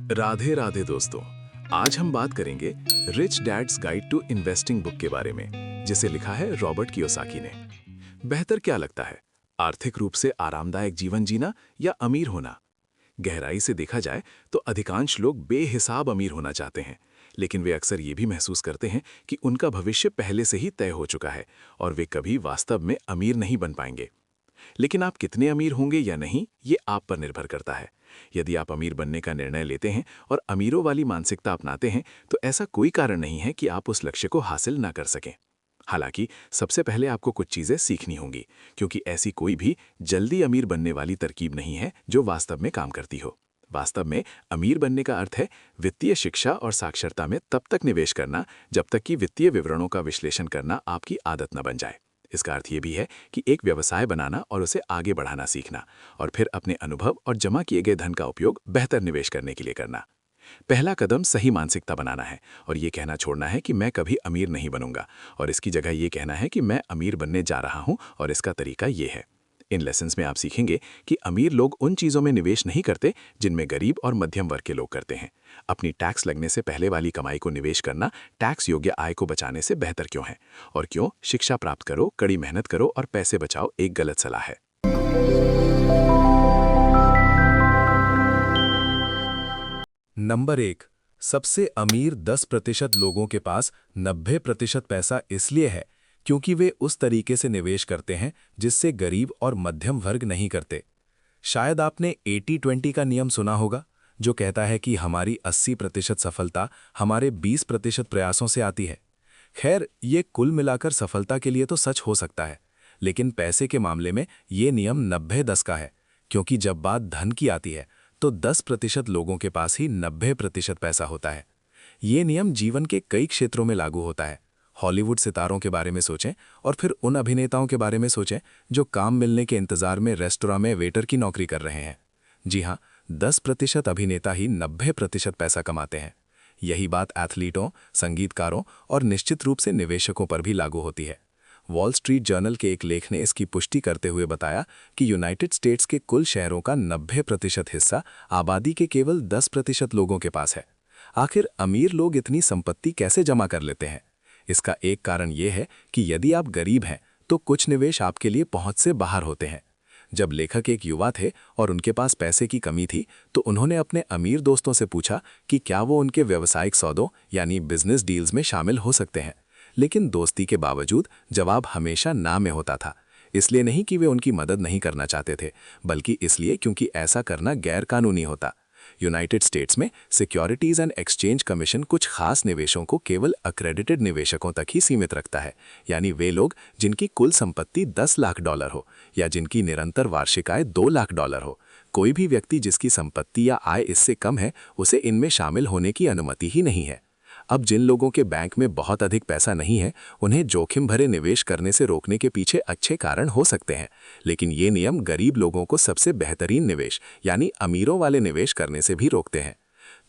राधे राधे दोस्तों। आज हम बात करेंगे rich dad's guide to investing book के बारे में, जिसे लिखा है रॉबर्ट कियोसाकी ने। बेहतर क्या लगता है, आर्थिक रूप से आरामदायक जीवन जीना या अमीर होना? गहराई से देखा जाए तो अधिकांश लोग बेहिसाब अमीर होना चाहते हैं, लेकिन वे अक्सर ये भी महसूस करते हैं कि उनका भविष्य पहले से ही तय हो चुका है और वे कभी वास्तव में अमीर नहीं बन पाएंगे। लेकिन आप कितने अमीर होंगे या नहीं, ये आप पर निर्भर करता है। यदि आप अमीर बनने का निर्णय लेते हैं और अमीरों वाली मानसिकता अपनाते हैं, तो ऐसा कोई कारण नहीं है कि आप उस लक्ष्य को हासिल ना कर सकें। हालांकि सबसे पहले आपको कुछ चीजें सीखनी होंगी, क्योंकि ऐसी कोई भी जल्दी अमीर बनने वाली तरकीब नहीं है जो वास्तव में काम करती हो। वास्तव में अमीर बनने का अर्थ है वित्तीय शिक्षा और साक्षरता में तब तक निवेश करना जब तक कि वित्तीय विवरणों का विश्लेषण करना आपकी आदत न बन जाए। इसका अर्थ ये भी है कि एक व्यवसाय बनाना और उसे आगे बढ़ाना सीखना, और फिर अपने अनुभव और जमा किए गए धन का उपयोग बेहतर निवेश करने के लिए करना। पहला कदम सही मानसिकता बनाना है और ये कहना छोड़ना है कि मैं कभी अमीर नहीं बनूंगा, और इसकी जगह ये कहना है कि मैं अमीर बनने जा रहा हूं और इसका तरीका ये है। इन लेसन्स में आप सीखेंगे कि अमीर लोग उन चीज़ों में निवेश नहीं करते जिनमें गरीब और मध्यम वर्ग के लोग करते हैं। अपनी टैक्स लगने से पहले वाली कमाई को निवेश करना टैक्स योग्य आय को बचाने से बेहतर क्यों है? और क्यों शिक्षा प्राप्त करो, कड़ी मेहनत करो और पैसे बचाओ एक गलत सलाह है? नंबर 1। सबसे अमीर 10% लोगों के पास 90% पैसा इसलिए है क्योंकि वे उस तरीके से निवेश करते हैं जिससे गरीब और मध्यम वर्ग नहीं करते। शायद आपने 80-20 का नियम सुना होगा, जो कहता है कि हमारी 80% सफलता हमारे 20% प्रयासों से आती है। खैर, ये कुल मिलाकर सफलता के लिए तो सच हो सकता है, लेकिन पैसे के मामले में ये नियम 90-10 का है, क्योंकि जब बात धन की आती है तो 10% लोगों के पास ही 90% पैसा होता है। ये नियम जीवन के कई क्षेत्रों में लागू होता है। हॉलीवुड सितारों के बारे में सोचें और फिर उन अभिनेताओं के बारे में सोचें जो काम मिलने के इंतजार में रेस्टोरेंट में वेटर की नौकरी कर रहे हैं। जी हाँ, 10% अभिनेता ही 90% पैसा कमाते हैं। यही बात एथलीटों, संगीतकारों और निश्चित रूप से निवेशकों पर भी लागू होती है। वॉल स्ट्रीट जर्नल के एक लेख ने इसकी पुष्टि करते हुए बताया कि यूनाइटेड स्टेट्स के कुल शहरों का 90% हिस्सा आबादी के केवल 10% लोगों के पास है। आखिर अमीर लोग इतनी संपत्ति कैसे जमा कर लेते हैं? इसका एक कारण यह है कि यदि आप गरीब हैं तो कुछ निवेश आपके लिए पहुंच से बाहर होते हैं। जब लेखक एक युवा थे और उनके पास पैसे की कमी थी, तो उन्होंने अपने अमीर दोस्तों से पूछा कि क्या वो उनके व्यावसायिक सौदों यानी बिजनेस डील्स में शामिल हो सकते हैं। लेकिन दोस्ती के बावजूद जवाब हमेशा ना में होता था। इसलिए नहीं कि वे उनकी मदद नहीं करना चाहते थे, बल्कि इसलिए क्योंकि ऐसा करना गैर कानूनी होता। यूनाइटेड स्टेट्स में सिक्योरिटीज एंड एक्सचेंज कमीशन कुछ खास निवेशों को केवल अक्रेडिटेड निवेशकों तक ही सीमित रखता है, यानी वे लोग जिनकी कुल संपत्ति $10 लाख हो या जिनकी निरंतर वार्षिक आय $2 लाख हो। कोई भी व्यक्ति जिसकी संपत्ति या आय इससे कम है, उसे इनमें शामिल होने की अनुमति ही नहीं है। अब जिन लोगों के बैंक में बहुत अधिक पैसा नहीं है, उन्हें जोखिम भरे निवेश करने से रोकने के पीछे अच्छे कारण हो सकते हैं, लेकिन ये नियम गरीब लोगों को सबसे बेहतरीन निवेश यानी अमीरों वाले निवेश करने से भी रोकते हैं।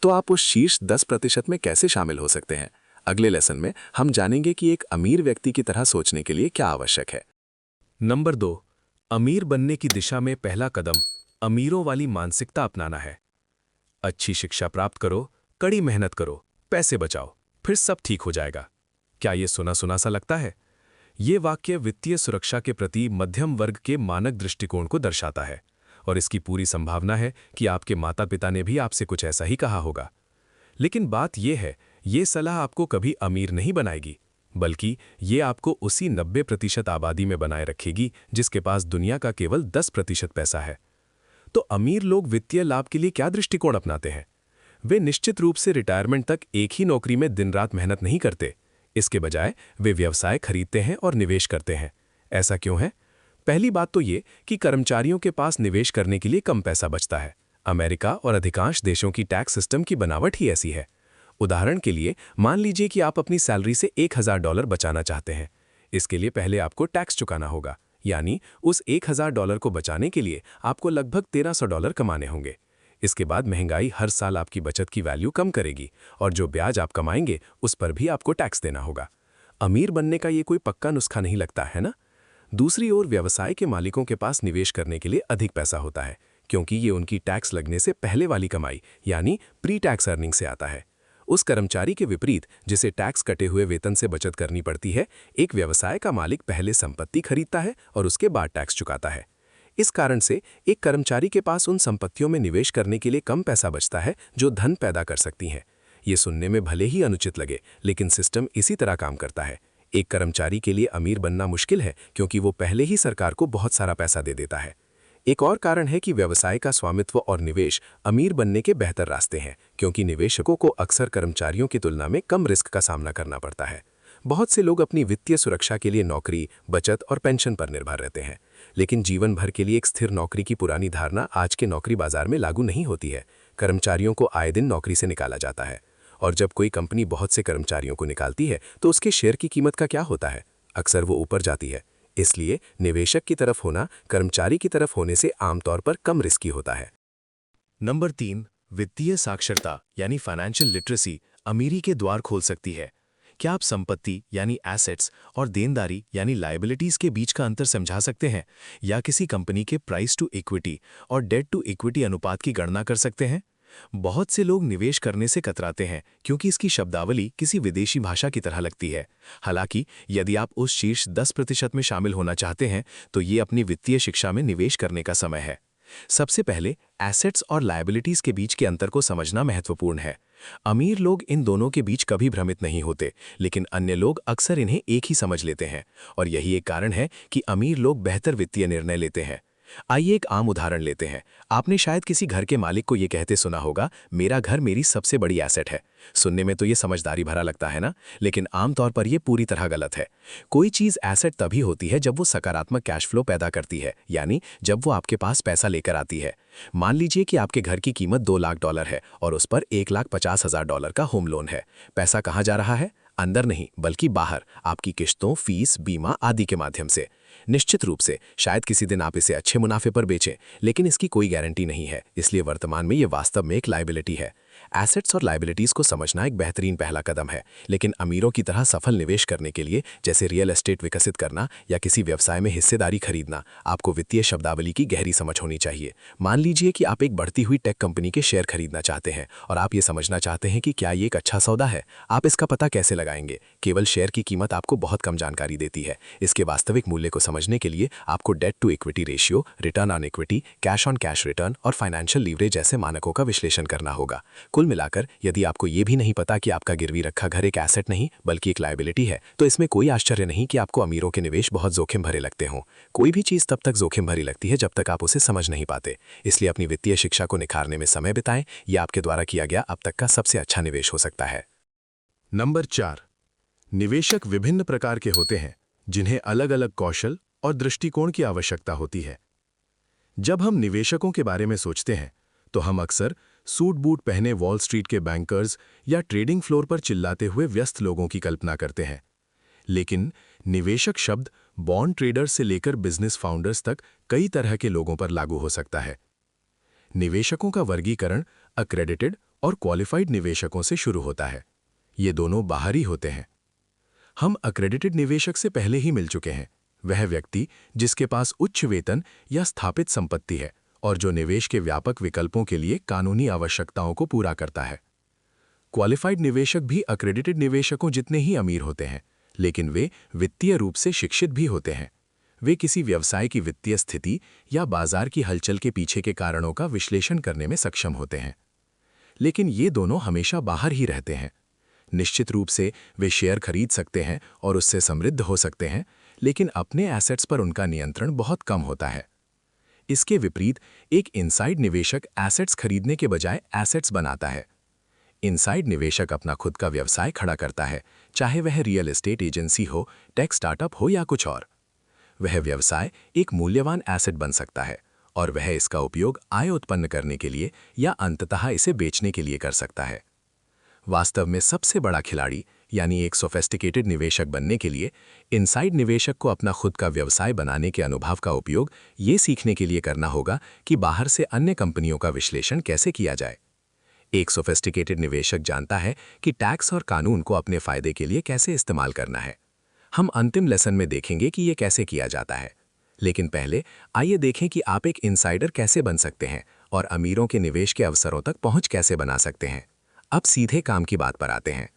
तो आप उस शीर्ष 10% में कैसे शामिल हो सकते हैं? अगले लेसन में हम जानेंगे कि एक अमीर व्यक्ति की तरह सोचने के लिए क्या आवश्यक है। नंबर 2। अमीर बनने की दिशा में पहला कदम अमीरों वाली मानसिकता अपनाना है। अच्छी शिक्षा प्राप्त करो, कड़ी मेहनत करो, पैसे बचाओ, फिर सब ठीक हो जाएगा। क्या ये सुना सुना सा लगता है? ये वाक्य वित्तीय सुरक्षा के प्रति मध्यम वर्ग के मानक दृष्टिकोण को दर्शाता है, और इसकी पूरी संभावना है कि आपके माता पिता ने भी आपसे कुछ ऐसा ही कहा होगा। लेकिन बात यह है, ये सलाह आपको कभी अमीर नहीं बनाएगी, बल्कि ये आपको उसी 90% आबादी में बनाए रखेगी जिसके पास दुनिया का केवल 10% पैसा है। तो अमीर लोग वित्तीय लाभ के लिए क्या दृष्टिकोण अपनाते हैं? वे निश्चित रूप से रिटायरमेंट तक एक ही नौकरी में दिन रात मेहनत नहीं करते। इसके बजाय वे व्यवसाय खरीदते हैं और निवेश करते हैं। ऐसा क्यों है? पहली बात तो ये कि कर्मचारियों के पास निवेश करने के लिए कम पैसा बचता है। अमेरिका और अधिकांश देशों की टैक्स सिस्टम की बनावट ही ऐसी है। उदाहरण के लिए मान लीजिए कि आप अपनी सैलरी से $1000 बचाना चाहते हैं। इसके लिए पहले आपको टैक्स चुकाना होगा, यानी उस $1000 को बचाने के लिए आपको लगभग $1300 कमाने होंगे। इसके बाद महंगाई हर साल आपकी बचत की वैल्यू कम करेगी, और जो ब्याज आप कमाएंगे उस पर भी आपको टैक्स देना होगा। अमीर बनने का ये कोई पक्का नुस्खा नहीं लगता है ना? दूसरी ओर व्यवसाय के मालिकों के पास निवेश करने के लिए अधिक पैसा होता है, क्योंकि ये उनकी टैक्स लगने से पहले वाली कमाई यानी प्री टैक्स अर्निंग से आता है। उस कर्मचारी के विपरीत जिसे टैक्स कटे हुए वेतन से बचत करनी पड़ती है, एक व्यवसाय का मालिक पहले संपत्ति खरीदता है और उसके बाद टैक्स चुकाता है। इस कारण से एक कर्मचारी के पास उन संपत्तियों में निवेश करने के लिए कम पैसा बचता है जो धन पैदा कर सकती हैं। ये सुनने में भले ही अनुचित लगे, लेकिन सिस्टम इसी तरह काम करता है। एक कर्मचारी के लिए अमीर बनना मुश्किल है क्योंकि वो पहले ही सरकार को बहुत सारा पैसा दे देता है। एक और कारण है कि व्यवसाय का स्वामित्व और निवेश अमीर बनने के बेहतर रास्ते हैं, क्योंकि निवेशकों को अक्सर कर्मचारियों की तुलना में कम रिस्क का सामना करना पड़ता है। बहुत से लोग अपनी वित्तीय सुरक्षा के लिए नौकरी, बचत और पेंशन पर निर्भर रहते हैं, लेकिन जीवन भर के लिए एक स्थिर नौकरी की पुरानी धारणा आज के नौकरी बाजार में लागू नहीं होती है। कर्मचारियों को आए दिन नौकरी से निकाला जाता है, और जब कोई कंपनी बहुत से कर्मचारियों को निकालती है तो उसके शेयर की कीमत का क्या होता है? अक्सर वो ऊपर जाती है। इसलिए निवेशक की तरफ होना कर्मचारी की तरफ होने से आमतौर पर कम रिस्की होता है। नंबर 3, वित्तीय साक्षरता यानी फाइनेंशियल लिटरेसी अमीरी के द्वार खोल सकती है। क्या आप संपत्ति यानी एसेट्स और देनदारी यानी लायबिलिटीज के बीच का अंतर समझा सकते हैं, या किसी कंपनी के प्राइस टू इक्विटी और डेट टू इक्विटी अनुपात की गणना कर सकते हैं? बहुत से लोग निवेश करने से कतराते हैं क्योंकि इसकी शब्दावली किसी विदेशी भाषा की तरह लगती है। हालांकि यदि आप उस शीर्ष 10% में शामिल होना चाहते हैं तो ये अपनी वित्तीय शिक्षा में निवेश करने का समय है। सबसे पहले एसेट्स और लायबिलिटीज के बीच के अंतर को समझना महत्वपूर्ण है। अमीर लोग इन दोनों के बीच कभी भ्रमित नहीं होते, लेकिन अन्य लोग अक्सर इन्हें एक ही समझ लेते हैं, और यही एक कारण है कि अमीर लोग बेहतर वित्तीय निर्णय लेते हैं। आइए एक आम उदाहरण लेते हैं। आपने शायद किसी घर के मालिक को यह कहते सुना होगा, मेरा घर मेरी सबसे बड़ी एसेट है। सुनने में तो ये समझदारी भरा लगता है ना, लेकिन आमतौर पर यह पूरी तरह गलत है। कोई चीज़ एसेट तभी होती है जब वो सकारात्मक कैश फ्लो पैदा करती है, यानी जब वो आपके पास पैसा लेकर आती है। मान लीजिए कि आपके घर की कीमत $2 लाख है और उस पर $1,50,000 का होम लोन है। पैसा कहाँ जा रहा है? अंदर नहीं बल्कि बाहर, आपकी किश्तों, फीस, बीमा आदि के माध्यम से। निश्चित रूप से शायद किसी दिन आप इसे अच्छे मुनाफे पर बेचें, लेकिन इसकी कोई गारंटी नहीं है, इसलिए वर्तमान में ये वास्तव में एक लायबिलिटी है। एसेट्स और लायबिलिटीज को समझना एक बेहतरीन पहला कदम है, लेकिन अमीरों की तरह सफल निवेश करने के लिए, जैसे रियल एस्टेट विकसित करना या किसी व्यवसाय में हिस्सेदारी खरीदना, आपको वित्तीय शब्दावली की गहरी समझ होनी चाहिए। मान लीजिए कि आप एक बढ़ती हुई टेक कंपनी के शेयर खरीदना चाहते हैं और आप ये समझना चाहते हैं कि क्या ये एक अच्छा सौदा है। आप इसका पता कैसे लगाएंगे? केवल शेयर की कीमत आपको बहुत कम जानकारी देती है। इसके वास्तविक मूल्य को समझने के लिए आपको debt to equity ratio, return on equity, cash on cash return और फाइनेंशियल लीवरेज जैसे मानकों का विश्लेषण करना होगा। कुल मिलाकर यदि आपको ये भी नहीं पता कि आपका गिरवी रखा घर एक एसेट नहीं बल्कि एक लायबिलिटी है, तो इसमें कोई आश्चर्य नहीं कि आपको अमीरों के निवेश बहुत जोखिम भरे लगते हों। कोई भी चीज़ तब तक जोखिम भरी लगती है जब तक आप उसे समझ नहीं पाते। इसलिए अपनी वित्तीय शिक्षा को निखारने में समय बिताएं। यह आपके द्वारा किया गया अब तक का सबसे अच्छा निवेश हो सकता है। नंबर 4, निवेशक विभिन्न प्रकार के होते हैं जिन्हें अलग अलग कौशल और दृष्टिकोण की आवश्यकता होती है। जब हम निवेशकों के बारे में सोचते हैं तो हम अक्सर सूट बूट पहने वॉल स्ट्रीट के बैंकर्स या ट्रेडिंग फ्लोर पर चिल्लाते हुए व्यस्त लोगों की कल्पना करते हैं। लेकिन निवेशक शब्द बॉन्ड ट्रेडर्स से लेकर बिजनेस फाउंडर्स तक कई तरह के लोगों पर लागू हो सकता है। निवेशकों का वर्गीकरण अक्रेडिटेड और क्वालिफाइड निवेशकों से शुरू होता है। ये दोनों बाहरी होते हैं। हम अक्रेडिटेड निवेशक से पहले ही मिल चुके हैं। वह व्यक्ति जिसके पास उच्च वेतन या स्थापित संपत्ति है और जो निवेश के व्यापक विकल्पों के लिए कानूनी आवश्यकताओं को पूरा करता है। क्वालिफाइड निवेशक भी अक्रेडिटेड निवेशकों जितने ही अमीर होते हैं, लेकिन वे वित्तीय रूप से शिक्षित भी होते हैं। वे किसी व्यवसाय की वित्तीय स्थिति या बाजार की हलचल के पीछे के कारणों का विश्लेषण करने में सक्षम होते हैं। लेकिन ये दोनों हमेशा बाहर ही रहते हैं। निश्चित रूप से वे शेयर खरीद सकते हैं और उससे समृद्ध हो सकते हैं, लेकिन अपने एसेट्स पर उनका नियंत्रण बहुत कम होता है। इसके विपरीत एक इनसाइड निवेशक एसेट्स खरीदने के बजाय एसेट्स बनाता है। इनसाइड निवेशक अपना खुद का व्यवसाय खड़ा करता है, चाहे वह रियल एस्टेट एजेंसी हो, टेक स्टार्टअप हो या कुछ और। वह व्यवसाय एक मूल्यवान एसेट बन सकता है और वह इसका उपयोग आय उत्पन्न करने के लिए या अंततः इसे बेचने के लिए कर सकता है। वास्तव में सबसे बड़ा खिलाड़ी यानी एक सोफिस्टिकेटेड निवेशक बनने के लिए इनसाइड निवेशक को अपना खुद का व्यवसाय बनाने के अनुभव का उपयोग ये सीखने के लिए करना होगा कि बाहर से अन्य कंपनियों का विश्लेषण कैसे किया जाए। एक सोफिस्टिकेटेड निवेशक जानता है कि टैक्स और कानून को अपने फायदे के लिए कैसे इस्तेमाल करना है। हम अंतिम लेसन में देखेंगे कि ये कैसे किया जाता है। लेकिन पहले आइए देखें कि आप एक इनसाइडर कैसे बन सकते हैं और अमीरों के निवेश के अवसरों तक पहुंच कैसे बना सकते हैं। अब सीधे काम की बात पर आते हैं।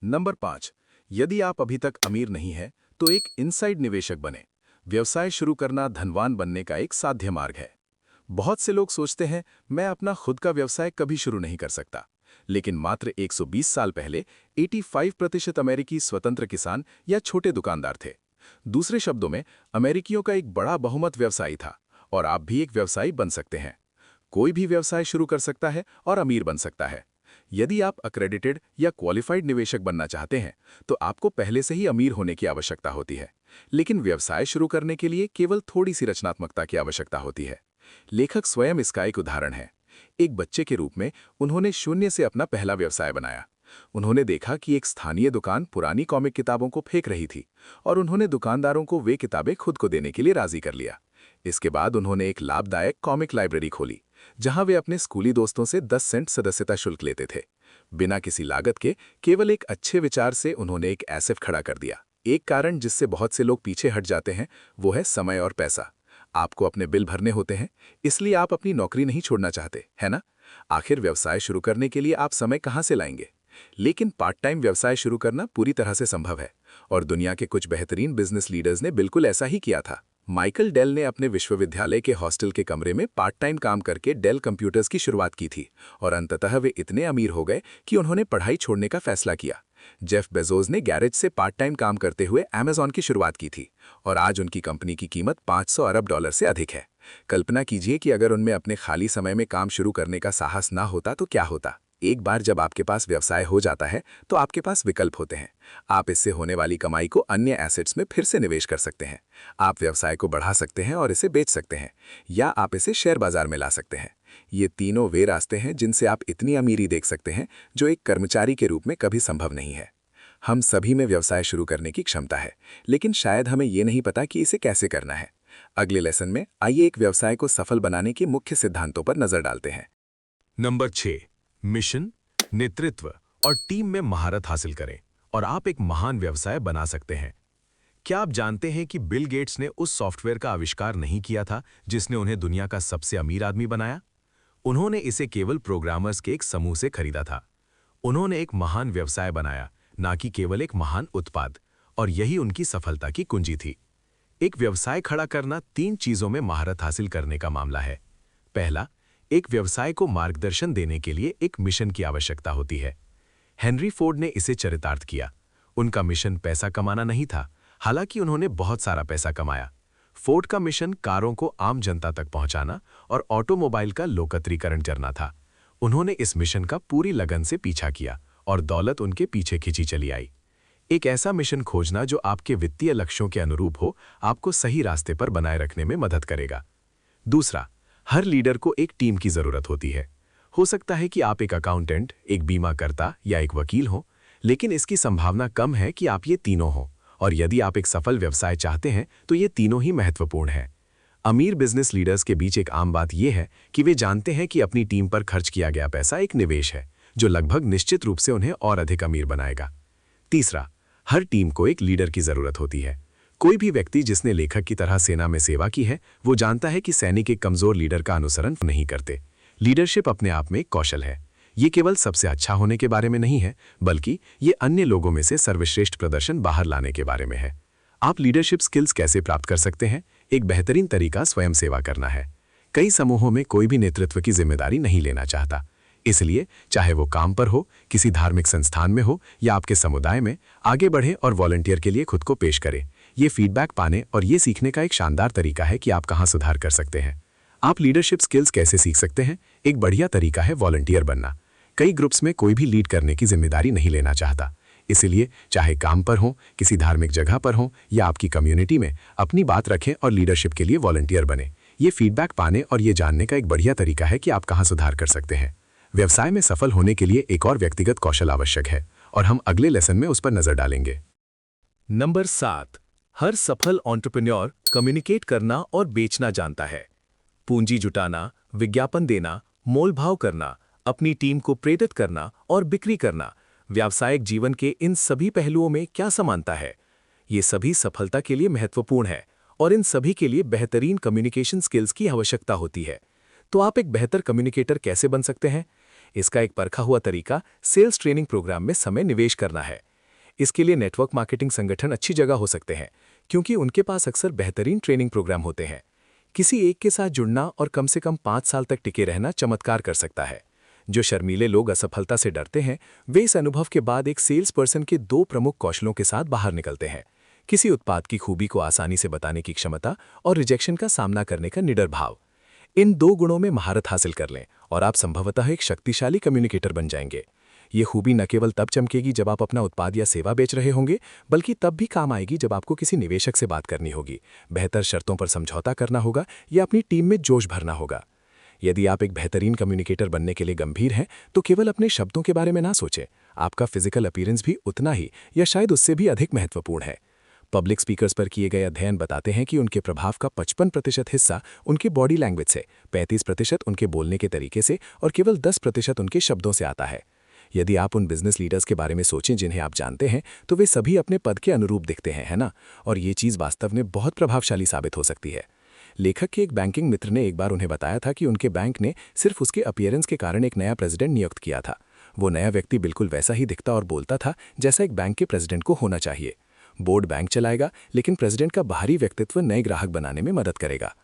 नंबर 5, यदि आप अभी तक अमीर नहीं हैं, तो एक इनसाइड निवेशक बने। व्यवसाय शुरू करना धनवान बनने का एक साध्य मार्ग है। बहुत से लोग सोचते हैं, मैं अपना खुद का व्यवसाय कभी शुरू नहीं कर सकता। लेकिन मात्र 120 साल पहले 85% अमेरिकी स्वतंत्र किसान या छोटे दुकानदार थे। दूसरे शब्दों में, अमेरिकियों का एक बड़ा बहुमत व्यवसायी था, और आप भी एक व्यवसायी बन सकते हैं। कोई भी व्यवसाय शुरू कर सकता है और अमीर बन सकता है। यदि आप अक्रेडिटेड या क्वालिफाइड निवेशक बनना चाहते हैं, तो आपको पहले से ही अमीर होने की आवश्यकता होती है। लेकिन व्यवसाय शुरू करने के लिए केवल थोड़ी सी रचनात्मकता की आवश्यकता होती है। लेखक स्वयं इसका एक उदाहरण है। एक बच्चे के रूप में उन्होंने शून्य से अपना पहला व्यवसाय बनाया। उन्होंने देखा कि एक स्थानीय दुकान पुरानी कॉमिक किताबों को फेंक रही थी, और उन्होंने दुकानदारों को वे किताबें खुद को देने के लिए राजी कर लिया। इसके बाद उन्होंने एक लाभदायक कॉमिक लाइब्रेरी खोली, जहां वे अपने स्कूली दोस्तों से 10 सेंट सदस्यता शुल्क लेते थे। बिना किसी लागत के, केवल एक अच्छे विचार से उन्होंने एक एसेट खड़ा कर दिया। एक कारण जिससे बहुत से लोग पीछे हट जाते हैं, वो है समय और पैसा। आपको अपने बिल भरने होते हैं, इसलिए आप अपनी नौकरी नहीं छोड़ना चाहते, है ना? आखिर व्यवसाय शुरू करने के लिए आप समय कहाँ से लाएंगे? लेकिन पार्ट टाइम व्यवसाय शुरू करना पूरी तरह से संभव है, और दुनिया के कुछ बेहतरीन बिजनेस लीडर्स ने बिल्कुल ऐसा ही किया था। माइकल डेल ने अपने विश्वविद्यालय के हॉस्टल के कमरे में पार्ट टाइम काम करके डेल कंप्यूटर्स की शुरुआत की थी, और अंततः वे इतने अमीर हो गए कि उन्होंने पढ़ाई छोड़ने का फैसला किया। जेफ बेजोस ने गैरेज से पार्ट टाइम काम करते हुए अमेज़न की शुरुआत की थी, और आज उनकी कंपनी की कीमत $500 अरब से अधिक है। कल्पना कीजिए कि अगर उनमें अपने खाली समय में काम शुरू करने का साहस ना होता तो क्या होता। एक बार जब आपके पास व्यवसाय हो जाता है, तो आपके पास विकल्प होते हैं। आप इससे होने वाली कमाई को अन्य एसेट्स में फिर से निवेश कर सकते हैं। आप व्यवसाय को बढ़ा सकते हैं और इसे बेच सकते हैं, या आप इसे शेयर बाजार में ला सकते हैं। ये तीनों वे रास्ते हैं जिनसे आप इतनी अमीरी देख सकते हैं, जो एक कर्मचारी के रूप में कभी संभव नहीं है। हम सभी में व्यवसाय शुरू करने की क्षमता है, लेकिन शायद हमें ये नहीं पता कि इसे कैसे करना है। अगले लेसन में आइए एक व्यवसाय को सफल बनाने के मुख्य सिद्धांतों पर नजर डालते हैं। नंबर 6, मिशन, नेतृत्व और टीम में महारत हासिल करें और आप एक महान व्यवसाय बना सकते हैं। क्या आप जानते हैं कि बिल गेट्स ने उस सॉफ्टवेयर का आविष्कार नहीं किया था जिसने उन्हें दुनिया का सबसे अमीर आदमी बनाया? उन्होंने इसे केवल प्रोग्रामर्स के एक समूह से खरीदा था। उन्होंने एक महान व्यवसाय बनाया, ना कि केवल एक महान उत्पाद, और यही उनकी सफलता की कुंजी थी। एक व्यवसाय खड़ा करना 3 चीजों में महारत हासिल करने का मामला है। पहला, एक व्यवसाय को मार्गदर्शन देने के लिए एक मिशन की आवश्यकता होती है। हेनरी फोर्ड ने इसे चरितार्थ किया। उनका मिशन पैसा कमाना नहीं था, हालांकि उन्होंने बहुत सारा पैसा कमाया। फोर्ड का मिशन कारों को आम जनता तक पहुंचाना और ऑटोमोबाइल का लोकत्रीकरण करना था। उन्होंने इस मिशन का पूरी लगन से पीछा किया और दौलत उनके पीछे खिंची चली आई। एक ऐसा मिशन खोजना जो आपके वित्तीय लक्ष्यों के अनुरूप हो, आपको सही रास्ते पर बनाए रखने में मदद करेगा। दूसरा, हर लीडर को एक टीम की जरूरत होती है। हो सकता है कि आप एक अकाउंटेंट, एक बीमाकर्ता या एक वकील हो, लेकिन इसकी संभावना कम है कि आप ये तीनों हो। और यदि आप एक सफल व्यवसाय चाहते हैं, तो ये तीनों ही महत्वपूर्ण हैं। अमीर बिजनेस लीडर्स के बीच एक आम बात यह है कि वे जानते हैं कि अपनी टीम पर खर्च किया गया पैसा एक निवेश है, जो लगभग निश्चित रूप से उन्हें और अधिक अमीर बनाएगा। तीसरा, हर टीम को एक लीडर की जरूरत होती है। कोई भी व्यक्ति जिसने लेखक की तरह सेना में सेवा की है, वो जानता है कि सैनिक एक कमजोर लीडर का अनुसरण नहीं करते। लीडरशिप अपने आप में एक कौशल है। ये केवल सबसे अच्छा होने के बारे में नहीं है, बल्कि ये अन्य लोगों में से सर्वश्रेष्ठ प्रदर्शन बाहर लाने के बारे में है। आप लीडरशिप स्किल्स कैसे प्राप्त कर सकते हैं? एक बेहतरीन तरीका स्वयं सेवा करना है। कई समूहों में कोई भी नेतृत्व की जिम्मेदारी नहीं लेना चाहता। इसलिए चाहे वो काम पर हो, किसी धार्मिक संस्थान में हो या आपके समुदाय में, आगे बढ़ें और वॉलंटियर के लिए खुद को पेश करें। ये फीडबैक पाने और ये सीखने का एक शानदार तरीका है कि आप कहाँ सुधार कर सकते हैं। आप लीडरशिप स्किल्स कैसे सीख सकते हैं? एक बढ़िया तरीका है वॉलंटियर बनना। कई ग्रुप्स में कोई भी लीड करने की जिम्मेदारी नहीं लेना चाहता। इसलिए चाहे काम पर हो, किसी धार्मिक जगह पर हो या आपकी कम्युनिटी में, अपनी बात रखें और लीडरशिप के लिए वॉलंटियर बने। ये फीडबैक पाने और ये जानने का एक बढ़िया तरीका है कि आप कहाँ सुधार कर सकते हैं। व्यवसाय में सफल होने के लिए एक और व्यक्तिगत कौशल आवश्यक है, और हम अगले लेसन में उस पर नजर डालेंगे। नंबर 7, हर सफल एंटरप्रेन्योर कम्युनिकेट करना और बेचना जानता है। पूंजी जुटाना, विज्ञापन देना, मोलभाव करना, अपनी टीम को प्रेरित करना और बिक्री करना, व्यावसायिक जीवन के इन सभी पहलुओं में क्या समानता है? ये सभी सफलता के लिए महत्वपूर्ण है, और इन सभी के लिए बेहतरीन कम्युनिकेशन स्किल्स की आवश्यकता होती है। तो आप एक बेहतर कम्युनिकेटर कैसे बन सकते हैं? इसका एक परखा हुआ तरीका सेल्स ट्रेनिंग प्रोग्राम में समय निवेश करना है। इसके लिए नेटवर्क मार्केटिंग संगठन अच्छी जगह हो सकते हैं, क्योंकि उनके पास अक्सर बेहतरीन ट्रेनिंग प्रोग्राम होते हैं। किसी एक के साथ जुड़ना और कम से कम 5 साल तक टिके रहना चमत्कार कर सकता है। जो शर्मीले लोग असफलता से डरते हैं, वे इस अनुभव के बाद एक सेल्स पर्सन के 2 प्रमुख कौशलों के साथ बाहर निकलते हैं: किसी उत्पाद की खूबी को आसानी से बताने की क्षमता और रिजेक्शन का सामना करने का निडर भाव। इन 2 गुणों में महारत हासिल कर लें और आप संभवतः एक शक्तिशाली कम्युनिकेटर बन जाएंगे। ये खूबी न केवल तब चमकेगी जब आप अपना उत्पाद या सेवा बेच रहे होंगे, बल्कि तब भी काम आएगी जब आपको किसी निवेशक से बात करनी होगी, बेहतर शर्तों पर समझौता करना होगा या अपनी टीम में जोश भरना होगा। यदि आप एक बेहतरीन कम्युनिकेटर बनने के लिए गंभीर हैं, तो केवल अपने शब्दों के बारे में ना सोचें। आपका फिजिकल अपीयरेंस भी उतना ही या शायद उससे भी अधिक महत्वपूर्ण है। पब्लिक स्पीकर्स पर किए गए अध्ययन बताते हैं कि उनके प्रभाव का 55% हिस्सा उनकी बॉडी लैंग्वेज से, 35% उनके बोलने के तरीके से और केवल 10% उनके शब्दों से आता है। यदि आप उन बिजनेस लीडर्स के बारे में सोचें जिन्हें आप जानते हैं, तो वे सभी अपने पद के अनुरूप दिखते हैं, है ना? और ये चीज़ वास्तव में बहुत प्रभावशाली साबित हो सकती है। लेखक के एक बैंकिंग मित्र ने एक बार उन्हें बताया था कि उनके बैंक ने सिर्फ उसके अपीयरेंस के कारण एक नया प्रेसिडेंट नियुक्त किया था। वो नया व्यक्ति बिल्कुल वैसा ही दिखता और बोलता था जैसा एक बैंक के प्रेसिडेंट को होना चाहिए। बोर्ड बैंक चलाएगा, लेकिन प्रेसिडेंट का बाहरी व्यक्तित्व नए ग्राहक बनाने में मदद करेगा।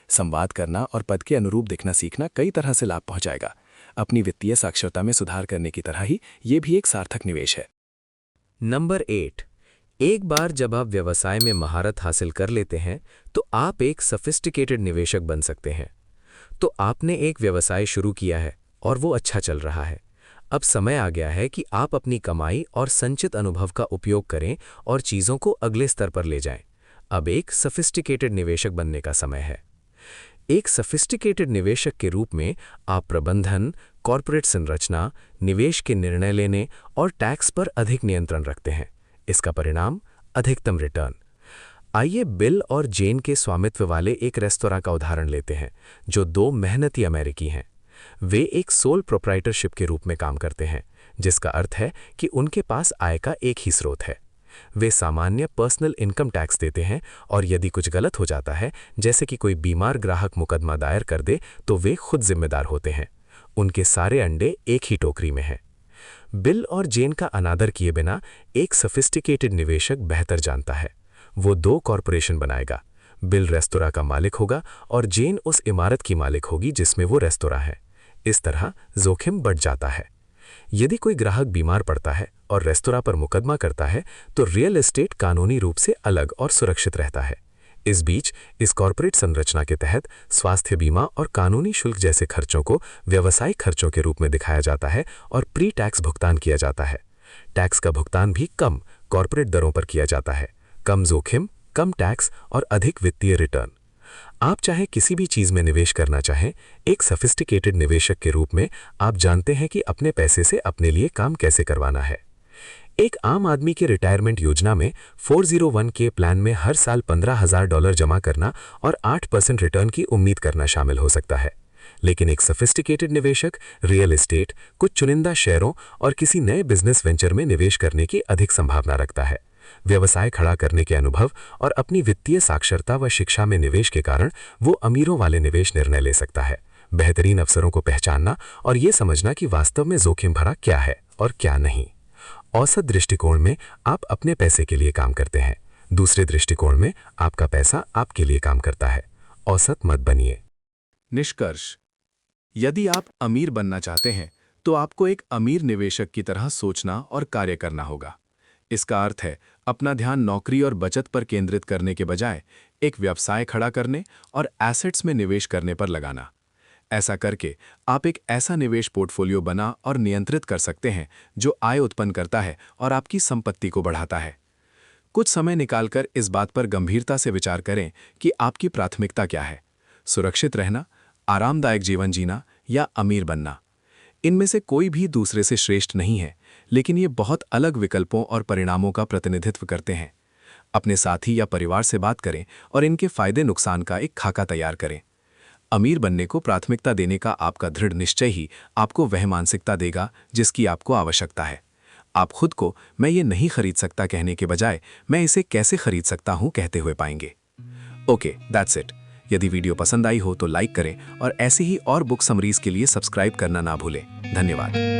संवाद करना और पद के अनुरूप दिखना सीखना कई तरह से लाभ पहुंचाएगा। अपनी वित्तीय साक्षरता में सुधार करने की तरह ही ये भी एक सार्थक निवेश है। नंबर 8, एक बार जब आप व्यवसाय में महारत हासिल कर लेते हैं तो आप एक सफिस्टिकेटेड निवेशक बन सकते हैं। तो आपने एक व्यवसाय शुरू किया है और वो अच्छा चल रहा है। अब समय आ गया है कि आप अपनी कमाई और संचित अनुभव का उपयोग करें और चीज़ों को अगले स्तर पर ले जाएं। अब एक सफिस्टिकेटेड निवेशक बनने का समय है। एक सफिस्टिकेटेड निवेशक के रूप में आप प्रबंधन, कॉर्पोरेट संरचना, निवेश के निर्णय लेने और टैक्स पर अधिक नियंत्रण रखते हैं। इसका परिणाम अधिकतम रिटर्न। आइए बिल और जेन के स्वामित्व वाले एक रेस्तोरां का उदाहरण लेते हैं, जो 2 मेहनती अमेरिकी हैं। वे एक सोल प्रोप्राइटरशिप के रूप में काम करते हैं, जिसका अर्थ है कि उनके पास आय का एक ही स्रोत है। वे सामान्य पर्सनल इनकम टैक्स देते हैं और यदि कुछ गलत हो जाता है, जैसे कि कोई बीमार ग्राहक मुकदमा दायर कर दे, तो वे खुद जिम्मेदार होते हैं। उनके सारे अंडे एक ही टोकरी में हैं। बिल और जेन का अनादर किए बिना एक सफिस्टिकेटेड निवेशक बेहतर जानता है। वो 2 कॉरपोरेशन बनाएगा। बिल रेस्तोरां का मालिक होगा और जेन उस इमारत की मालिक होगी जिसमें वो रेस्तोरां है। इस तरह जोखिम बढ़ जाता है। यदि कोई ग्राहक बीमार पड़ता है और रेस्तोरां पर मुकदमा करता है, तो रियल एस्टेट कानूनी रूप से अलग और सुरक्षित रहता है। इस बीच इस कॉर्पोरेट संरचना के तहत स्वास्थ्य बीमा और कानूनी शुल्क जैसे खर्चों को व्यावसायिक खर्चों के रूप में दिखाया जाता है और प्री टैक्स भुगतान किया जाता है। टैक्स का भुगतान भी कम कॉर्पोरेट दरों पर किया जाता है। कम जोखिम, कम टैक्स और अधिक वित्तीय रिटर्न। आप चाहे किसी भी चीज में निवेश करना चाहें, एक सफिस्टिकेटेड निवेशक के रूप में आप जानते हैं कि अपने पैसे से अपने लिए काम कैसे करवाना है। एक आम आदमी के रिटायरमेंट योजना में 401k प्लान में हर साल $15,000 जमा करना और 8% रिटर्न की उम्मीद करना शामिल हो सकता है। लेकिन एक सफिस्टिकेटेड निवेशक रियल एस्टेट, कुछ चुनिंदा शेयरों और किसी नए बिजनेस वेंचर में निवेश करने की अधिक संभावना रखता है। व्यवसाय खड़ा करने के अनुभव और अपनी वित्तीय साक्षरता व शिक्षा में निवेश के कारण वो अमीरों वाले निवेश निर्णय ले सकता है। बेहतरीन अवसरों को पहचानना और ये समझना कि वास्तव में जोखिम भरा क्या है और क्या नहीं। औसत दृष्टिकोण में आप अपने पैसे के लिए काम करते हैं। दूसरे दृष्टिकोण में आपका पैसा आपके लिए काम करता है। औसत मत बनिए। निष्कर्ष: यदि आप अमीर बनना चाहते हैं, तो आपको एक अमीर निवेशक की तरह सोचना और कार्य करना होगा। इसका अर्थ है अपना ध्यान नौकरी और बचत पर केंद्रित करने के बजाय एक व्यवसाय खड़ा करने और एसेट्स में निवेश करने पर लगाना। ऐसा करके आप एक ऐसा निवेश पोर्टफोलियो बना और नियंत्रित कर सकते हैं जो आय उत्पन्न करता है और आपकी संपत्ति को बढ़ाता है। कुछ समय निकालकर इस बात पर गंभीरता से विचार करें कि आपकी प्राथमिकता क्या है: सुरक्षित रहना, आरामदायक जीवन जीना या अमीर बनना। इनमें से कोई भी दूसरे से श्रेष्ठ नहीं है, लेकिन ये बहुत अलग विकल्पों और परिणामों का प्रतिनिधित्व करते हैं। अपने साथी या परिवार से बात करें और इनके फायदे नुकसान का एक खाका तैयार करें। अमीर बनने को प्राथमिकता देने का आपका दृढ़ निश्चय ही आपको वह मानसिकता देगा जिसकी आपको आवश्यकता है। आप खुद को मैं ये नहीं खरीद सकता कहने के बजाय मैं इसे कैसे खरीद सकता हूं कहते हुए पाएंगे। Okay, that's it. यदि वीडियो पसंद आई हो तो लाइक करें और ऐसे ही और बुक समरीज के लिए सब्सक्राइब करना ना भूलें। धन्यवाद।